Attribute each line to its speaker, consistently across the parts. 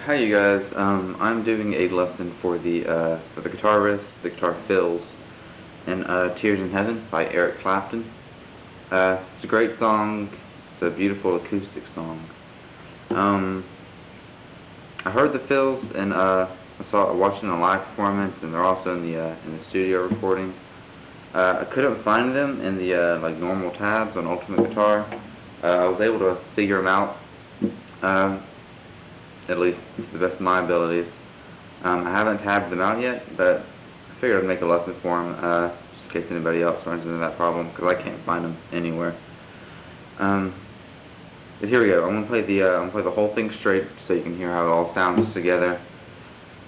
Speaker 1: Hi you guys, I'm doing a lesson for the guitar riffs, the guitar fills, in Tears in Heaven by Eric Clapton. It's a great song. It's a beautiful acoustic song. I heard the fills and I watched it in a live performance, and they're also in the studio recording. I couldn't find them in the like normal tabs on Ultimate Guitar. I was able to figure them out. At least to the best of my abilities. I haven't tabbed them out yet, but I figured I'd make a lesson for them, just in case anybody else runs into that problem, because I can't find them anywhere. But here we go. I'm gonna play the whole thing straight, so you can hear how it all sounds together.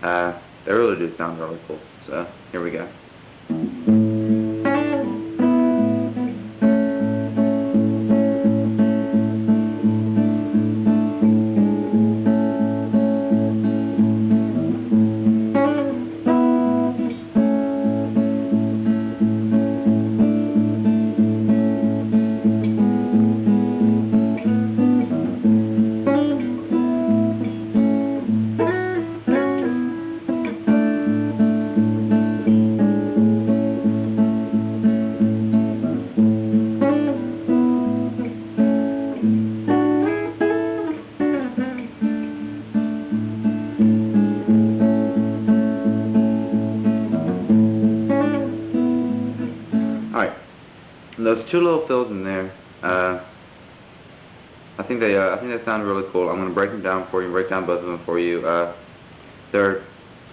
Speaker 1: They really do sound really cool. So here we go. Alright, those two little fills in there, I think they sound really cool. I'm going to break them down for you, break down both of them for you. They're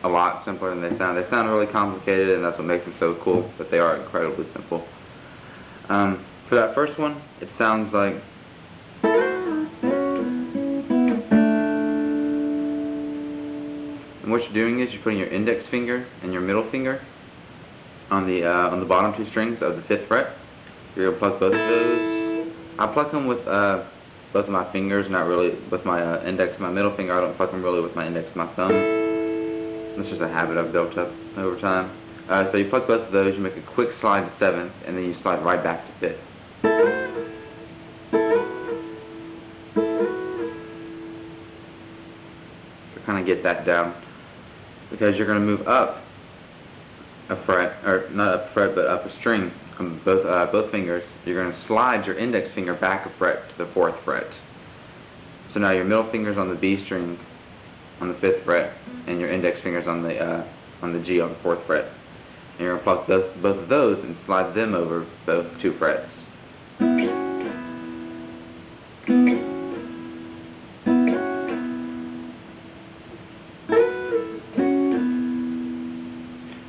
Speaker 1: a lot simpler than they sound. They sound really complicated, and that's what makes them so cool, but they are incredibly simple. For that first one, it sounds like... And what you're doing is you're putting your index finger and your middle finger on the bottom two strings of the 5th fret. You're going to pluck both of those. I pluck them with both of my fingers, not really with my index and my middle finger. I don't pluck them really with my index and my thumb. It's just a habit I've built up over time. So you pluck both of those, you make a quick slide to 7th, and then you slide right back to 5th. So kind of get that down, because you're going to move up a fret, or not up a fret, but up a string on both fingers. You're going to slide your index finger back a fret to the 4th fret. So now your middle finger's on the B string on the 5th fret, and your index finger's on the G on the 4th fret. And you're going to pluck both of those and slide them over both 2 frets.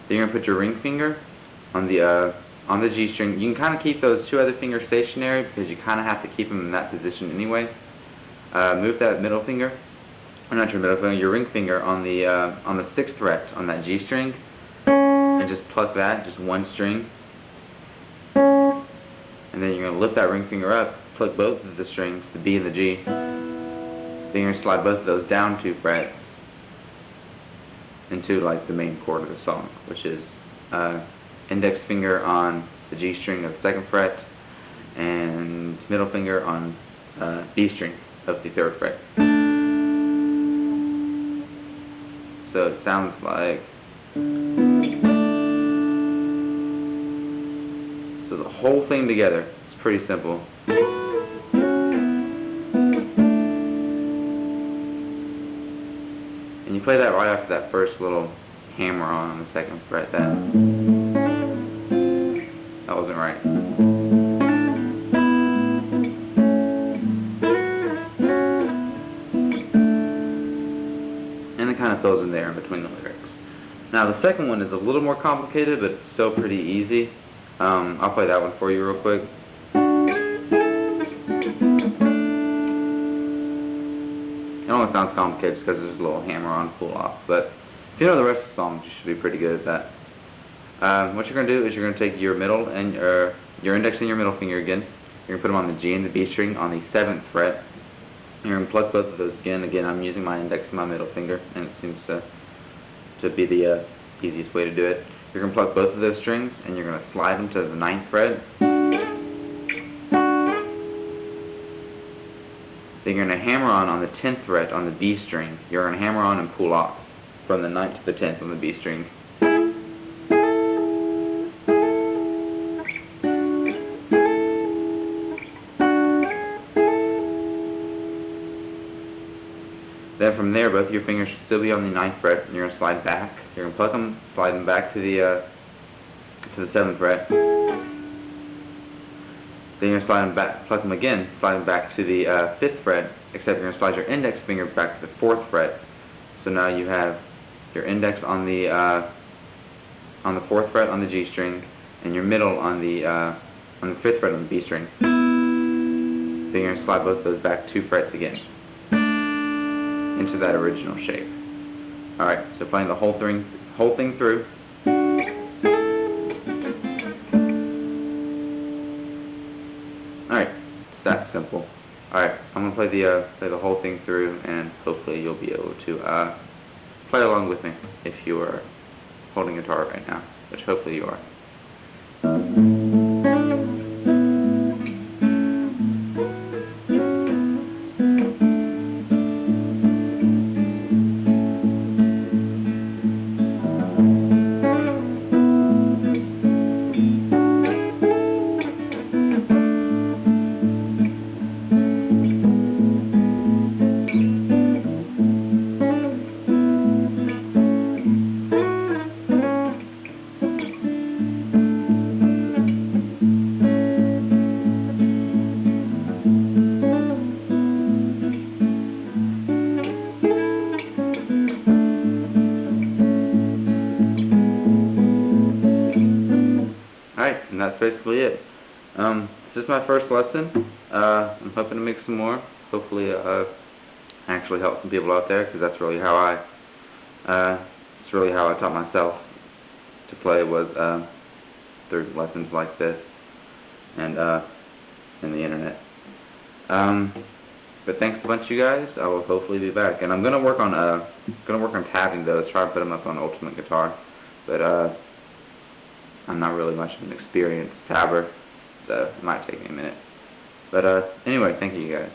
Speaker 1: Then you're going to put your ring finger on the G string. You can kind of keep those 2 other fingers stationary, because you kind of have to keep them in that position anyway. Move that middle finger, or not your middle finger, your ring finger on the 6th fret on that G string, and just pluck that, just one string. And then you're going to lift that ring finger up, pluck both of the strings, the B and the G. Then you're going to slide both of those down 2 frets into like the main chord of the song, which is index finger on the G string of the 2nd fret, and middle finger on B string of the 3rd fret. So it sounds like... So the whole thing together, it's pretty simple. And you play that right after that first little hammer on the 2nd fret. That wasn't right. And it kind of fills in there in between the lyrics. Now the second one is a little more complicated, but it's still pretty easy. I'll play that one for you real quick. It only sounds complicated just because there's a little hammer on pull off, but if you know the rest of the song, you should be pretty good at that. What you're going to do is you're going to take your middle and your index and your middle finger again. You're going to put them on the G and the B string on the 7th fret. You're going to pluck both of those again. Again, I'm using my index and my middle finger, and it seems to be the easiest way to do it. You're going to pluck both of those strings, and you're going to slide them to the 9th fret. Then you're going to hammer on the 10th fret on the B string. You're going to hammer on and pull off from the 9th to the 10th on the B string. Then from there, both of your fingers should still be on the 9th fret, and you're going to slide back. You're going to pluck them, slide them back to the 7th fret. Then you're going to slide them back, pluck them again, slide them back to the 5th fret, except you're going to slide your index finger back to the 4th fret. So now you have your index on the 4th fret on the G string, and your middle on the 5th fret on the B string. Then you're going to slide both of those back 2 frets again into that original shape. Alright, so playing the whole thing through. Alright, it's that simple. Alright, I'm going to play the whole thing through, and hopefully you'll be able to play along with me if you are holding a guitar right now, which hopefully you are. Alright, and that's basically it. This is my first lesson. I'm hoping to make some more. Hopefully actually help some people out there, because that's really how I taught myself to play, was through lessons like this and in the internet. But thanks a bunch, you guys. I will hopefully be back, and I'm gonna work on tabbing those. Try to put them up on Ultimate Guitar, but I'm not really much of an experienced tabber, so it might take me a minute. But anyway, thank you guys.